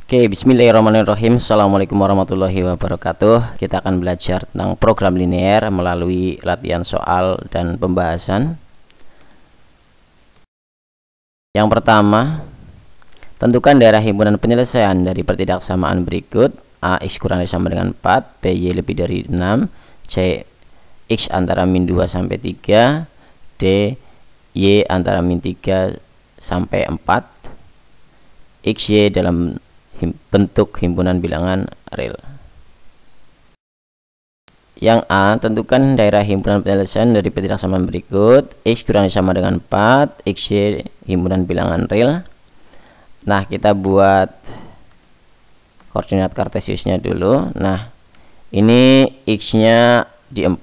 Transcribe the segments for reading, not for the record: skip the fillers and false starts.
Oke, bismillahirrahmanirrahim. Assalamualaikum warahmatullahi wabarakatuh. Kita akan belajar tentang program linear melalui latihan soal dan pembahasan. Yang pertama, tentukan daerah himpunan penyelesaian dari pertidaksamaan berikut: A x kurang dari sama dengan 4, B y lebih dari 6, C x antara min 2 sampai 3, D y antara min 3 sampai 4, x y dalam bentuk himpunan bilangan real. Yang A, tentukan daerah himpunan penyelesaian dari pertidaksamaan berikut: x kurang sama dengan 4, x y himpunan bilangan real. Nah, kita buat koordinat kartesiusnya dulu. Nah, ini x nya di 4,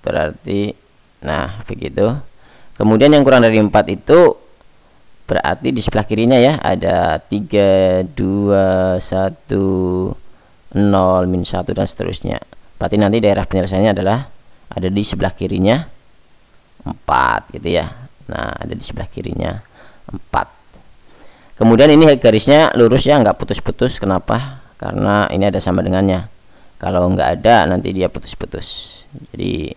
berarti nah begitu. Kemudian yang kurang dari 4 itu berarti di sebelah kirinya ya, ada 3, 2, 1, 0, min 1 dan seterusnya. Berarti nanti daerah penyelesaiannya adalah ada di sebelah kirinya 4 gitu ya. Nah, ada di sebelah kirinya 4. Kemudian ini garisnya lurus ya, nggak putus-putus. Kenapa? Karena ini ada sama dengannya. Kalau nggak ada nanti dia putus-putus. Jadi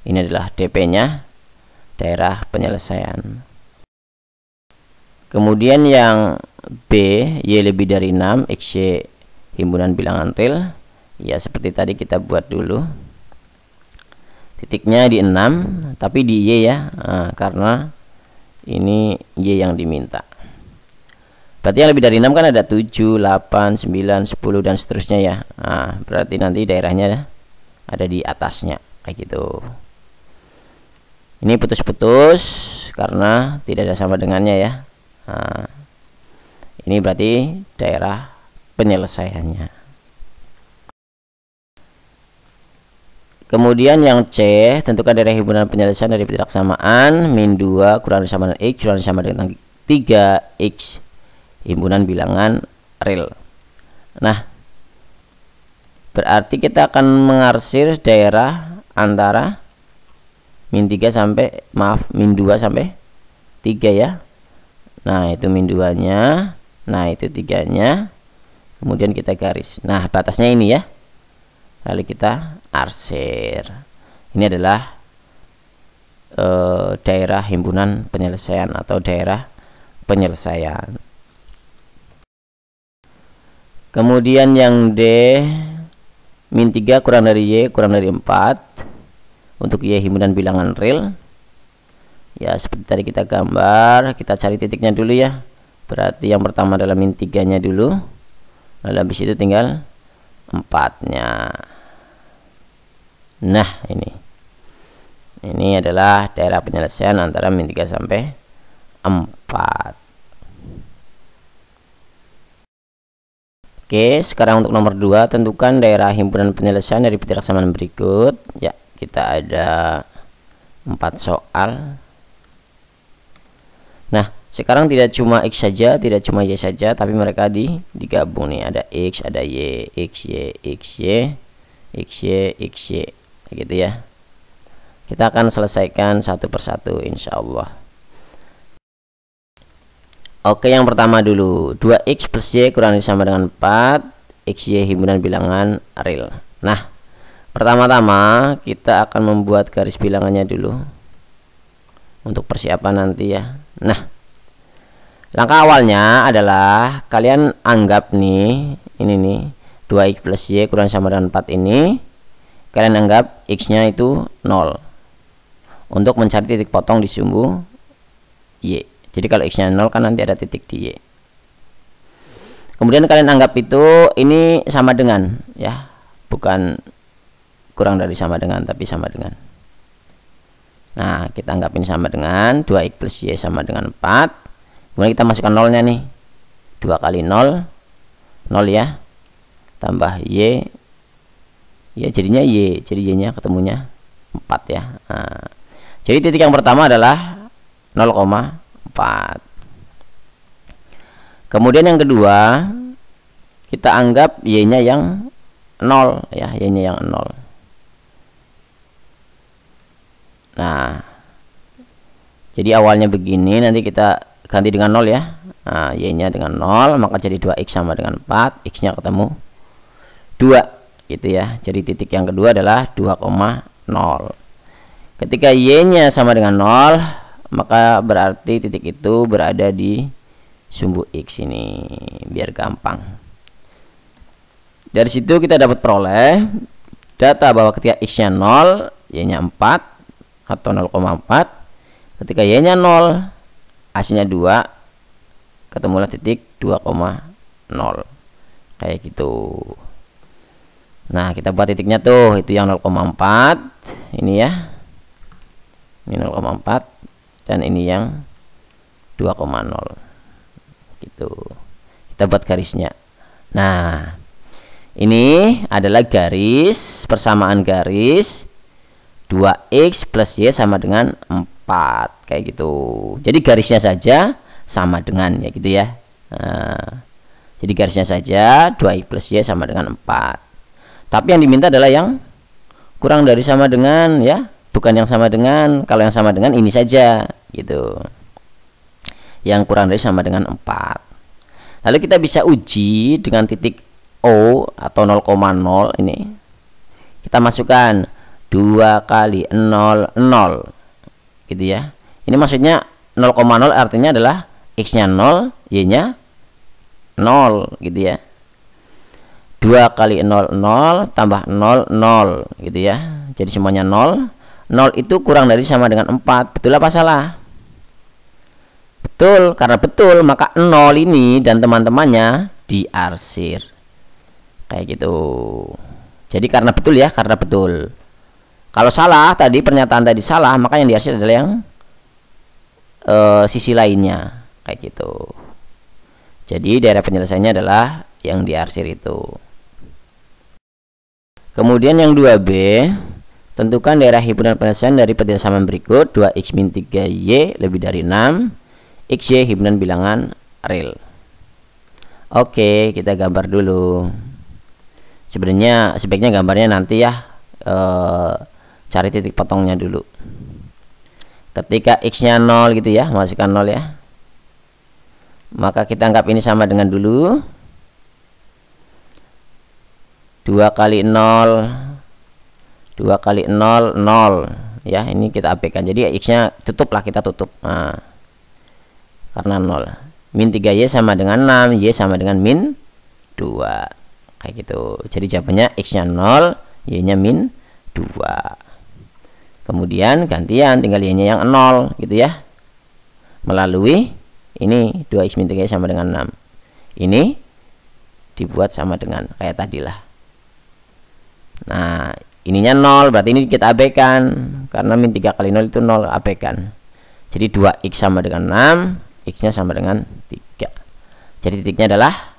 ini adalah DP nya, daerah penyelesaian. Kemudian yang B, y lebih dari 6, x y himpunan bilangan real. Ya seperti tadi kita buat dulu. Titiknya di 6, tapi di y ya, karena ini y yang diminta. Berarti yang lebih dari 6 kan ada 7, 8, 9, 10 dan seterusnya ya. Nah, berarti nanti daerahnya ada di atasnya kayak gitu. Ini putus-putus karena tidak ada sama dengannya ya. Nah, ini berarti daerah penyelesaiannya. Kemudian yang C, tentukan daerah himpunan penyelesaian dari pertidaksamaan min 2 kurang dari sama dengan x kurang dari sama dengan 3x himpunan bilangan real. Nah, berarti kita akan mengarsir daerah antara min 3 sampai min 2 sampai 3 ya. Nah, itu min 2 nya, nah itu 3 nya, kemudian kita garis. Nah, batasnya ini ya, lalu kita arsir. Ini adalah daerah himpunan penyelesaian atau daerah penyelesaian. Kemudian yang D, min 3 kurang dari y kurang dari 4 untuk y himpunan bilangan real. Ya seperti tadi kita gambar, kita cari titiknya dulu ya. Berarti yang pertama adalah min 3 nya dulu, lalu habis itu tinggal 4 nya. Nah, ini adalah daerah penyelesaian antara min 3 sampai 4. Oke, sekarang untuk nomor 2, tentukan daerah himpunan penyelesaian dari pertidaksamaan berikut. Ya, kita ada 4 soal. Nah, sekarang tidak cuma x saja, tidak cuma y saja, tapi mereka digabung nih. Ada x, ada y, x, y, x, y, x, y, x, y, gitu ya. Kita akan selesaikan satu persatu, insya Allah. Oke, yang pertama dulu, 2x plus y kurang dari sama dengan 4, x, y himpunan bilangan real. Nah, pertama-tama kita akan membuat garis bilangannya dulu untuk persiapan nanti ya. Nah, langkah awalnya adalah kalian anggap nih, ini nih 2x plus y kurang sama dengan 4 ini, kalian anggap x nya itu 0 untuk mencari titik potong di sumbu y. Jadi kalau x nya 0 kan nanti ada titik di y. Kemudian kalian anggap itu ini sama dengan ya, bukan kurang dari sama dengan, tapi sama dengan. Nah, kita anggap ini sama dengan 2x plus y sama dengan 4. Kemudian kita masukkan nolnya nih, 2 kali 0 0 ya, tambah y ya, jadinya y, jadi y nya ketemunya 4 ya. Nah, jadi titik yang pertama adalah 0,4. Kemudian yang kedua, kita anggap y nya yang 0 ya, y nya yang 0. Nah, jadi awalnya begini, nanti kita ganti dengan 0 ya. Nah, y-nya dengan 0, maka jadi 2x sama dengan 4, x-nya ketemu 2 gitu ya. Jadi titik yang kedua adalah 2,0. Ketika y-nya sama dengan 0, maka berarti titik itu berada di sumbu x ini, biar gampang. Dari situ kita dapat peroleh data bahwa ketika x-nya 0, y-nya 4 atau 0,4. Ketika y-nya 0, hasilnya 2, ketemulah titik 2,0. Kayak gitu. Nah, kita buat titiknya tuh, itu yang 0,4 ini ya. Ini 0,4 dan ini yang 2,0. Gitu. Kita buat garisnya. Nah, ini adalah garis, persamaan garis 2x plus y sama dengan 4, kayak gitu. Jadi garisnya saja sama dengan ya gitu ya. Nah, jadi garisnya saja 2x plus y sama dengan 4. Tapi yang diminta adalah yang kurang dari sama dengan ya, bukan yang sama dengan. Kalau yang sama dengan ini saja gitu. Yang kurang dari sama dengan 4. Lalu kita bisa uji dengan titik O atau 0,0 ini. Kita masukkan 2 kali 0, 0 gitu ya. Ini maksudnya 0,0 artinya adalah x-nya 0, y-nya 0 gitu ya. 2 kali 0, 0 tambah 0, 0 gitu ya. Jadi semuanya 0. 0 itu kurang dari sama dengan 4. Betul apa salah? Betul, karena betul maka 0 ini dan teman-temannya diarsir. Kayak gitu. Jadi karena betul ya, karena betul. Kalau salah tadi, pernyataan tadi salah, maka yang diarsir adalah yang sisi lainnya. Kayak gitu. Jadi daerah penyelesaiannya adalah yang diarsir itu. Kemudian yang 2B, tentukan daerah himpunan penyelesaian dari persamaan berikut 2x min 3y lebih dari 6, xy himpunan bilangan real. Oke, kita gambar dulu. Sebenarnya sebaiknya gambarnya nanti ya, cari titik potongnya dulu. Ketika x-nya 0 gitu ya, masukkan 0 ya, maka kita anggap ini sama dengan dulu 2 kali 0, 2 kali 0, 0 ya. Ini kita abaikan, jadi x-nya tutuplah, kita tutup. Nah, karena 0. Min 3y sama dengan 6, y sama dengan min 2, kayak gitu. Jadi jawabannya x-nya 0, y-nya min 2. Kemudian gantian, tinggal y-nya yang 0 gitu ya, melalui ini 2x min 3y sama dengan 6. Ini dibuat sama dengan kayak tadilah. Nah, ininya 0, berarti ini kita abaikan, karena min 3 kali 0 itu 0, abaikan. Jadi 2x sama dengan 6, x-nya sama dengan 3. Jadi titiknya adalah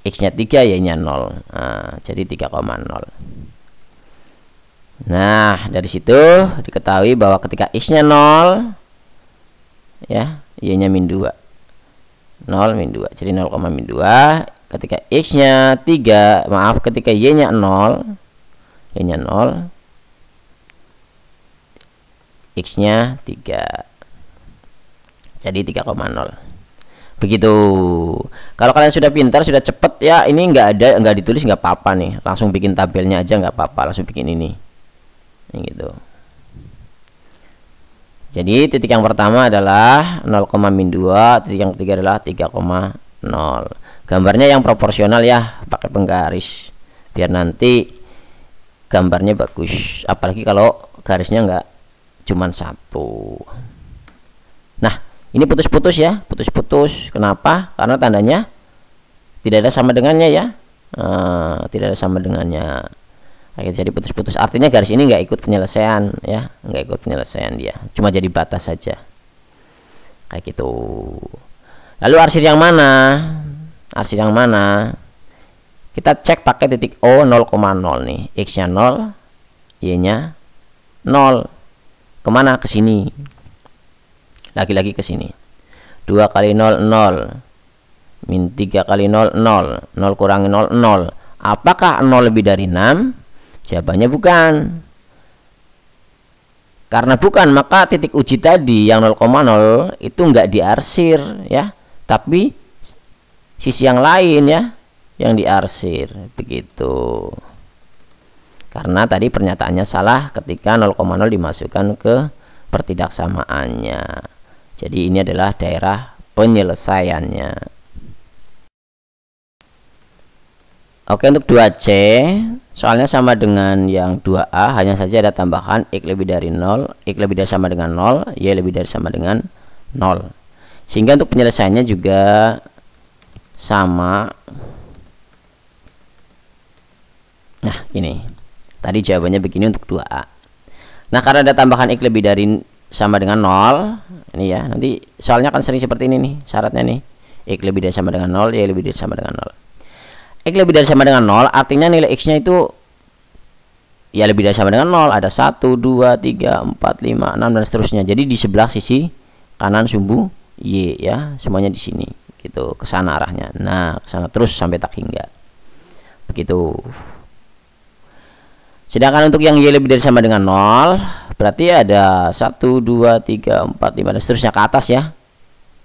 x-nya 3, y-nya 0. Nah, jadi 3,0. Nah, dari situ diketahui bahwa ketika x-nya 0 ya, y-nya min 2. 0 min 2. Jadi 0, min 2. Ketika x-nya 3, maaf, ketika y-nya 0, y-nya 0, x-nya 3. Jadi 3,0. Begitu. Kalau kalian sudah pintar, sudah cepet ya, ini nggak ditulis nggak apa-apa nih. Langsung bikin tabelnya aja nggak apa-apa, langsung bikin ini gitu. Jadi titik yang pertama adalah 0, min 2, titik yang ketiga adalah 3,0. Gambarnya yang proporsional ya, pakai penggaris biar nanti gambarnya bagus, apalagi kalau garisnya nggak cuman satu. Nah, ini putus-putus ya, putus-putus. Kenapa? Karena tandanya tidak ada sama dengannya ya. Tidak ada sama dengannya. Jadi putus-putus. Artinya garis ini nggak ikut penyelesaian ya, nggak ikut penyelesaian dia. Cuma jadi batas saja. Kayak gitu. Lalu arsir yang mana? Arsir yang mana? Kita cek pakai titik O 0,0 nih. X-nya 0, Y-nya 0. Kemana? Ke sini. Lagi-lagi ke sini. 2 kali 0, 0. Min 3 kali 0, 0. 0 kurangi 0, 0. Apakah 0 lebih dari 6? Jawabannya bukan. Karena bukan, maka titik uji tadi yang 0,0 itu enggak diarsir ya. tapi sisi yang lain ya yang diarsir, begitu. Karena tadi pernyataannya salah ketika 0,0 dimasukkan ke pertidaksamaannya. Jadi ini adalah daerah penyelesaiannya. Oke, untuk 2C soalnya sama dengan yang 2A, hanya saja ada tambahan X lebih dari 0, X lebih dari sama dengan 0, Y lebih dari sama dengan 0. Sehingga untuk penyelesaiannya juga sama. Nah, ini tadi jawabannya begini untuk 2A. Nah, karena ada tambahan X lebih dari sama dengan 0, ini ya, nanti soalnya akan sering seperti ini nih syaratnya nih, X lebih dari sama dengan 0, Y lebih dari sama dengan 0. X lebih dari sama dengan 0 artinya nilai X nya itu ya lebih dari sama dengan 0, ada 1, 2, 3, 4, 5, 6 dan seterusnya. Jadi di sebelah sisi kanan sumbu Y ya, semuanya di sini gitu, ke sana arahnya. Nah, ke sana terus sampai tak hingga. Begitu. Sedangkan untuk yang Y lebih dari sama dengan 0 berarti ada 1, 2, 3, 4, 5 dan seterusnya ke atas ya,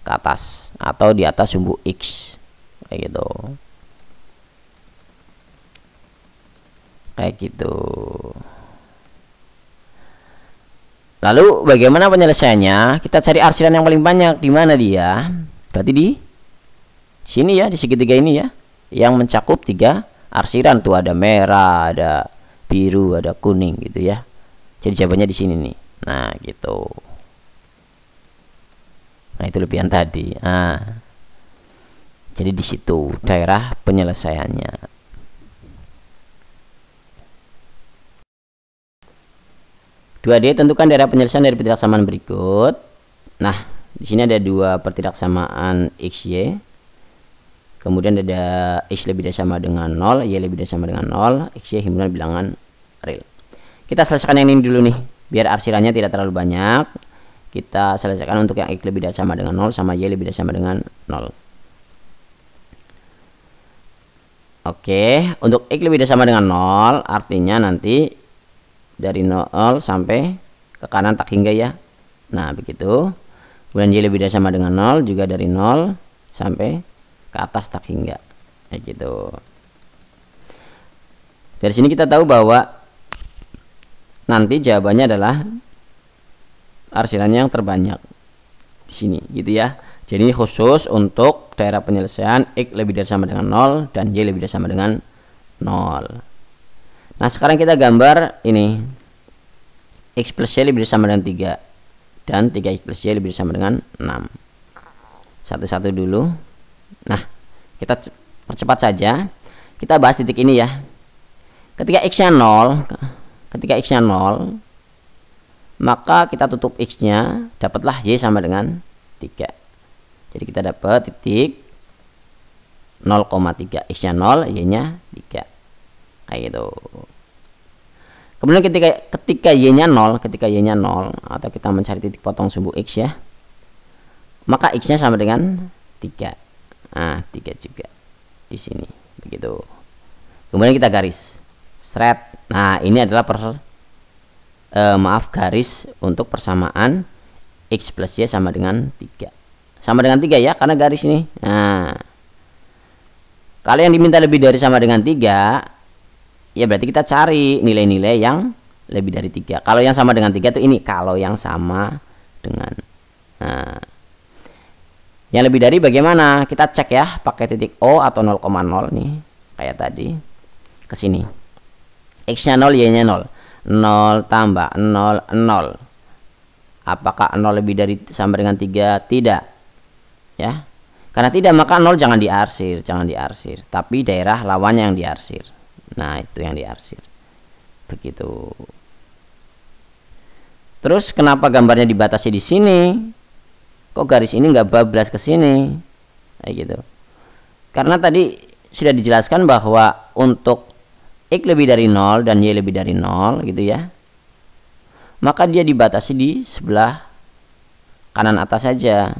ke atas atau di atas sumbu X kayak gitu. Kayak gitu. Lalu bagaimana penyelesaiannya? Kita cari arsiran yang paling banyak. Di mana dia? Berarti di sini ya, di segitiga ini ya, yang mencakup 3 arsiran tuh, ada merah, ada biru, ada kuning gitu ya. Jadi jawabannya di sini nih. Nah, gitu. Nah, itu lebihan tadi. Nah, jadi di situ daerah penyelesaiannya. 2D, tentukan daerah penyelesaian dari pertidaksamaan berikut. Nah, di sini ada 2 pertidaksamaan XY. Kemudian ada X lebih dari sama dengan 0, Y lebih dari sama dengan 0, XY himpunan bilangan real. Kita selesaikan yang ini dulu nih, biar arsirannya tidak terlalu banyak. Kita selesaikan untuk yang X lebih dari sama dengan 0 sama Y lebih dari sama dengan 0. Oke, untuk X lebih dari sama dengan 0 artinya nanti dari 0 sampai ke kanan tak hingga ya. Nah, begitu. Kemudian Y lebih dari sama dengan 0 juga dari 0 sampai ke atas tak hingga. Kayak gitu. Dari sini kita tahu bahwa nanti jawabannya adalah arsirannya yang terbanyak di sini gitu ya. Jadi khusus untuk daerah penyelesaian X lebih dari sama dengan 0 dan Y lebih dari sama dengan 0. Nah, sekarang kita gambar ini X plus Y lebih dari sama dengan 3 dan 3X plus Y lebih dari sama dengan 6. Satu-satu dulu. Nah, kita percepat saja. Kita bahas titik ini ya. Ketika X-nya 0, maka kita tutup X-nya, dapatlah Y sama dengan 3. Jadi kita dapat titik 0,3. X-nya 0, Y-nya 3. Kayak gitu. Kemudian ketika Y-nya 0, atau kita mencari titik potong sumbu X ya, maka X-nya sama dengan 3. Nah, 3 juga di sini. Begitu. Kemudian kita garis. Seret. Nah, ini adalah garis untuk persamaan X plus Y sama dengan 3. Sama dengan 3 ya, karena garis ini. Nah, kalau yang diminta lebih dari sama dengan 3, ya berarti kita cari nilai-nilai yang lebih dari 3. Kalau yang sama dengan 3 itu ini, kalau yang sama dengan. Nah, yang lebih dari bagaimana? Kita cek ya, pakai titik O atau 0,0 nih, kayak tadi. Ke sini. X-nya 0, Y-nya 0. 0 tambah 0, 0. Apakah 0 lebih dari sama dengan 3? Tidak. Ya. Karena tidak, maka 0 jangan diarsir, tapi daerah lawannya yang diarsir. Nah, itu yang diarsir. Begitu. Terus kenapa gambarnya dibatasi di sini? Kok garis ini nggak bablas ke sini? Kayak gitu. Karena tadi sudah dijelaskan bahwa untuk X lebih dari 0 dan Y lebih dari 0 gitu ya, maka dia dibatasi di sebelah kanan atas saja.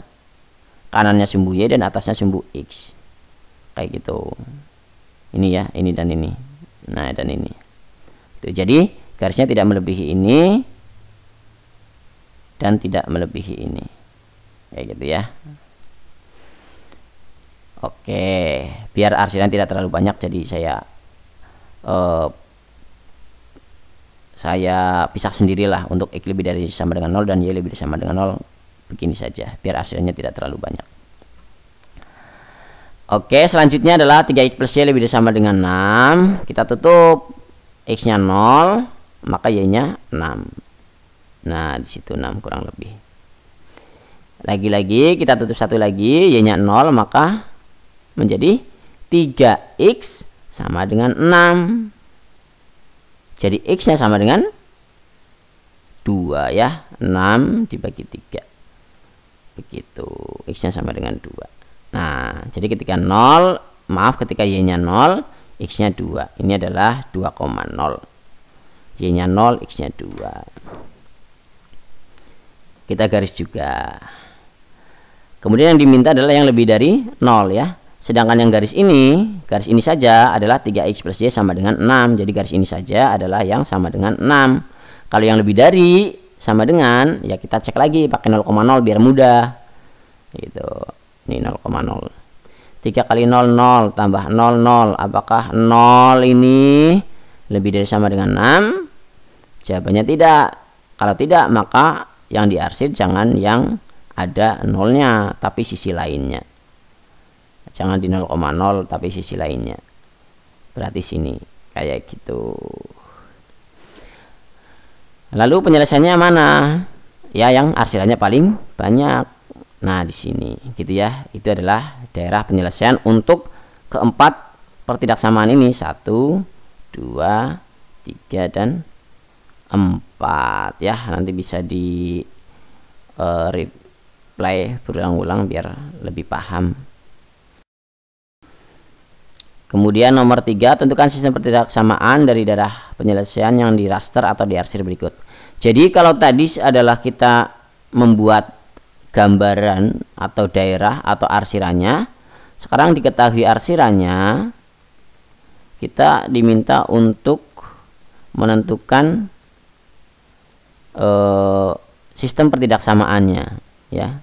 Kanannya sumbu Y dan atasnya sumbu X. Kayak gitu. Ini ya, ini dan ini. Nah, dan ini. Tuh, jadi garisnya tidak melebihi ini dan tidak melebihi ini. Kayak gitu ya. Oke, biar arsiran tidak terlalu banyak, jadi saya pisah sendirilah untuk X lebih dari sama dengan 0 dan Y lebih dari sama dengan 0. Begini saja, biar arsirannya tidak terlalu banyak. Oke, selanjutnya adalah 3X plus Y lebih dari sama dengan 6. Kita tutup, X-nya 0, maka Y-nya 6. Nah, di situ 6 kurang lebih. Lagi-lagi kita tutup satu lagi, Y-nya 0, maka menjadi 3X sama dengan 6. Jadi X-nya sama dengan 2 ya. 6 dibagi 3. Begitu. X-nya sama dengan 2. Nah, jadi ketika ketika Y-nya 0, X-nya 2. Ini adalah 2,0. Y-nya 0, X-nya 2. Kita garis juga. Kemudian yang diminta adalah yang lebih dari 0 ya. Sedangkan yang garis ini saja adalah 3X plus Y sama dengan 6. Jadi garis ini saja adalah yang sama dengan 6. Kalau yang lebih dari sama dengan, ya kita cek lagi pakai 0,0 biar mudah. Gitu. Ini 0,0. 3 kali 0, 0 tambah 0, 0. Apakah 0 ini lebih dari sama dengan 6? Jawabannya tidak. Kalau tidak, maka yang diarsir jangan yang ada 0-nya, tapi sisi lainnya. Jangan di 0,0 tapi sisi lainnya. Berarti sini kayak gitu. Lalu penyelesaiannya mana? Ya, yang arsirannya paling banyak. Nah, di sini gitu ya. Itu adalah daerah penyelesaian untuk keempat pertidaksamaan ini. 1, 2, 3 dan 4 ya. Nanti bisa di replay berulang-ulang biar lebih paham. Kemudian nomor 3, tentukan sistem pertidaksamaan dari daerah penyelesaian yang di raster atau diarsir berikut. Jadi kalau tadi adalah kita membuat gambaran atau daerah atau arsirannya, sekarang diketahui arsirannya, kita diminta untuk menentukan sistem pertidaksamaannya ya.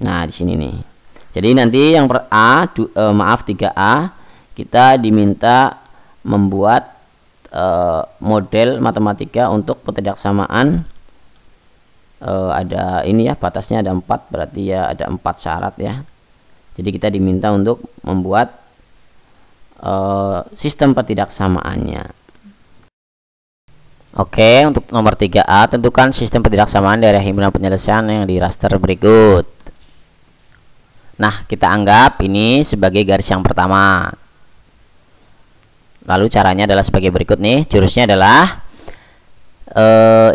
Nah, di sini nih. Jadi nanti yang 3A kita diminta membuat model matematika untuk pertidaksamaan. Ada ini ya, batasnya ada 4, berarti ya ada 4 syarat ya. Jadi kita diminta untuk membuat sistem pertidaksamaannya. Oke, untuk nomor 3A, tentukan sistem pertidaksamaan daerah himpunan penyelesaian yang di raster berikut. Nah, kita anggap ini sebagai garis yang pertama. Lalu caranya adalah sebagai berikut nih. Jurusnya adalah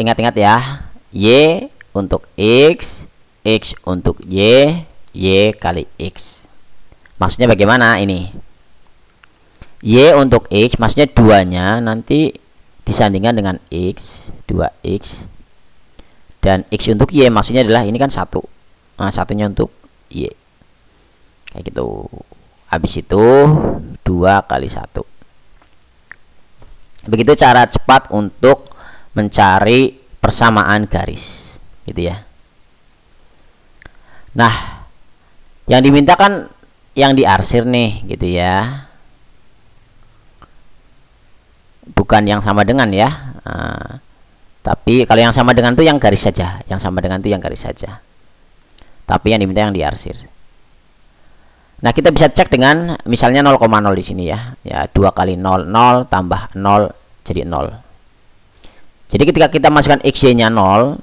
ingat-ingat ya, Y untuk X, X untuk Y, Y kali X. Maksudnya bagaimana ini? Y untuk X, maksudnya 2-nya nanti disandingkan dengan X, 2X. Dan X untuk Y, maksudnya adalah ini kan 1. Nah, satunya untuk Y. Kayak gitu. Habis itu 2 kali 1. Begitu cara cepat untuk mencari persamaan garis, gitu ya. Nah, yang diminta kan yang diarsir nih, gitu ya. Bukan yang sama dengan ya. Nah, tapi kalau yang sama dengan itu yang garis saja, yang sama dengan itu yang garis saja. Tapi yang diminta yang diarsir. Nah, kita bisa cek dengan misalnya 0,0 di sini ya. Ya, 2 kali 0, 0 tambah 0 jadi 0. Jadi ketika kita masukkan XY-nya 0,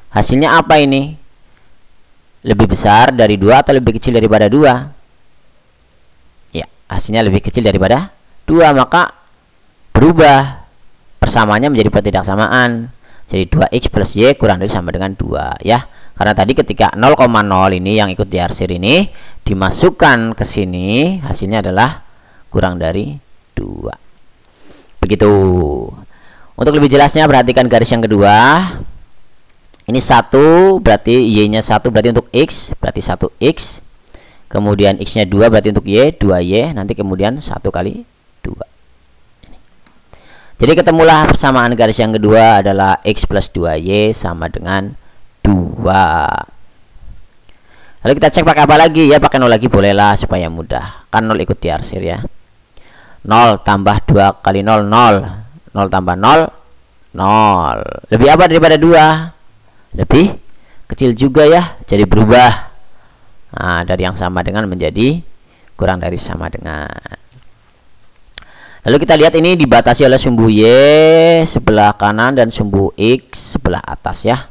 hasilnya apa ini? Lebih besar dari 2 atau lebih kecil daripada 2? Ya, hasilnya lebih kecil daripada 2, maka berubah persamaannya menjadi pertidaksamaan. Jadi 2X plus Y kurang dari sama dengan 2 ya. Karena tadi ketika 0,0 ini yang ikut diarsir ini dimasukkan ke sini, hasilnya adalah kurang dari 2. Begitu. Untuk lebih jelasnya perhatikan garis yang kedua. Ini 1 berarti Y-nya 1 berarti untuk X, berarti 1X. Kemudian X-nya 2 berarti untuk Y, 2Y. Nanti kemudian 1 kali 2. Jadi ketemulah persamaan garis yang kedua adalah X plus 2Y sama dengan 2. Lalu kita cek pakai apa lagi ya, pakai 0 lagi bolehlah supaya mudah, kan 0 ikut diarsir ya. 0 tambah 2 kali 0, 0. 0 tambah 0, 0. Lebih apa daripada 2? Lebih kecil juga ya, jadi berubah. Nah, dari yang sama dengan menjadi kurang dari sama dengan. Lalu kita lihat ini dibatasi oleh sumbu Y sebelah kanan dan sumbu X sebelah atas ya.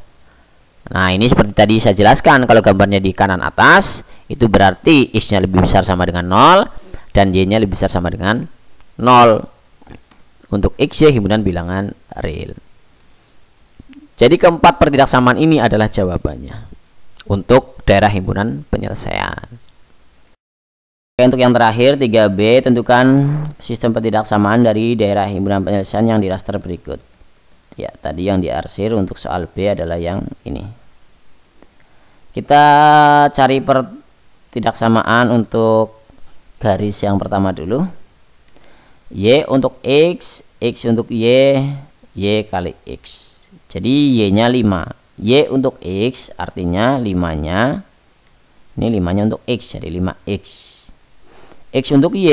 Nah, ini seperti tadi saya jelaskan, kalau gambarnya di kanan atas itu berarti X-nya lebih besar sama dengan 0 dan Y-nya lebih besar sama dengan 0 untuk X, Y himpunan bilangan real. Jadi keempat pertidaksamaan ini adalah jawabannya untuk daerah himpunan penyelesaian. Untuk yang terakhir 3B, tentukan sistem pertidaksamaan dari daerah himpunan penyelesaian yang di raster berikut. Ya, tadi yang diarsir, untuk soal B adalah yang ini. Kita cari pertidaksamaan untuk garis yang pertama dulu. Y untuk X, X untuk Y, Y kali X. Jadi Y-nya 5. Y untuk X artinya 5-nya, ini 5-nya untuk X, jadi 5X. X untuk Y,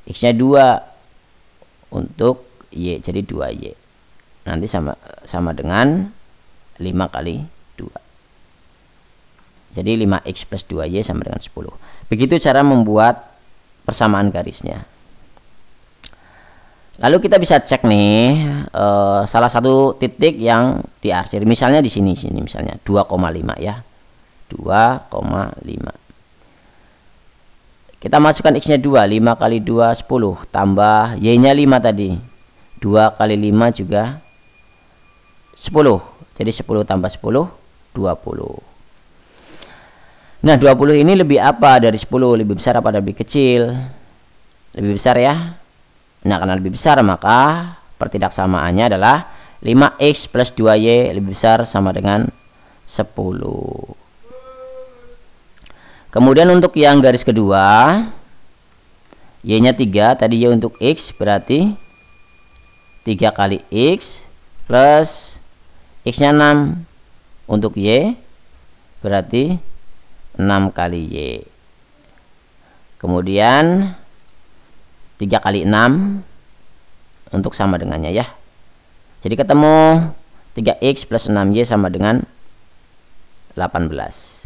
X-nya 2 untuk Y, jadi 2Y. Nanti sama dengan 5 kali 2. Jadi 5X plus 2Y sama dengan 10. Begitu cara membuat persamaan garisnya. Lalu kita bisa cek nih salah satu titik yang diarsir. Misalnya di sini misalnya 2,5 ya. 2,5. Kita masukkan X-nya 2, 5 kali 2 10 tambah Y-nya 5 tadi. 2 kali 5 juga 10. Jadi 10 tambah 10 20. Nah, 20 ini lebih apa dari 10? Lebih besar apa lebih kecil? Lebih besar ya. Nah, karena lebih besar maka pertidaksamaannya adalah 5X plus 2Y lebih besar sama dengan 10. Kemudian untuk yang garis kedua, Y-nya 3, tadi Y untuk X berarti 3 kali X plus X-nya 6. Untuk Y berarti 6 kali Y. Kemudian 3 kali 6 untuk sama dengannya ya. Jadi ketemu 3X plus 6Y sama dengan 18.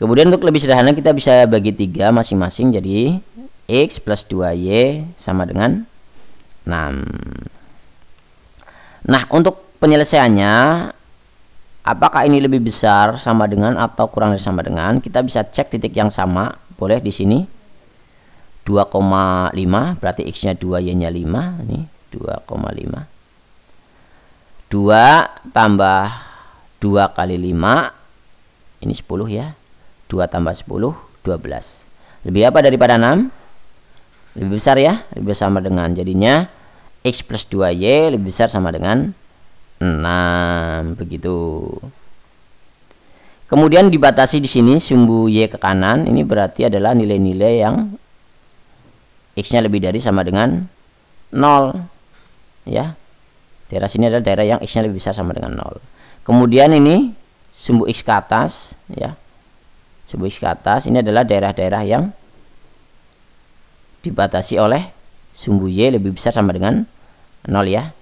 Kemudian untuk lebih sederhana kita bisa bagi 3 masing-masing, jadi X plus 2Y sama dengan 6. Nah, untuk penyelesaiannya, apakah ini lebih besar sama dengan atau kurang dari sama dengan? Kita bisa cek titik yang sama, boleh di sini 2,5 berarti X-nya 2, Y-nya 5. Ini 2,5. 2 tambah 2 kali 5 ini 10 ya. 2 tambah 10 12. Lebih apa daripada 6? Lebih besar ya, lebih besar sama dengan, jadinya X plus 2Y lebih besar sama dengan 6, begitu. Kemudian dibatasi di sini sumbu Y ke kanan, ini berarti adalah nilai-nilai yang X-nya lebih dari sama dengan 0 ya. Daerah sini adalah daerah yang X-nya lebih besar sama dengan 0. Kemudian ini sumbu X ke atas ya. Sumbu X ke atas ini adalah daerah-daerah yang dibatasi oleh sumbu Y lebih besar sama dengan 0 ya.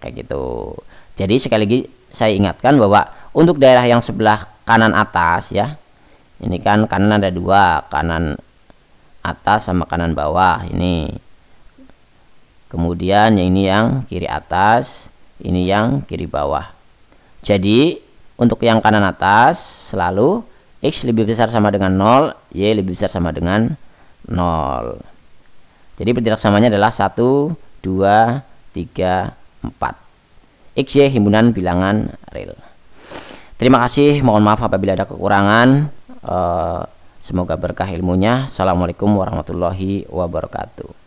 Kayak gitu. Jadi sekali lagi saya ingatkan bahwa untuk daerah yang sebelah kanan atas ya, ini kan kanan ada 2, kanan atas sama kanan bawah ini. Kemudian yang ini yang kiri atas, ini yang kiri bawah. Jadi untuk yang kanan atas selalu X lebih besar sama dengan 0, Y lebih besar sama dengan 0. Jadi pertidaksamanya adalah 1, 2, 3, 4. X, Y himpunan bilangan real. Terima kasih, mohon maaf apabila ada kekurangan. Semoga berkah ilmunya. Assalamualaikum warahmatullahi wabarakatuh.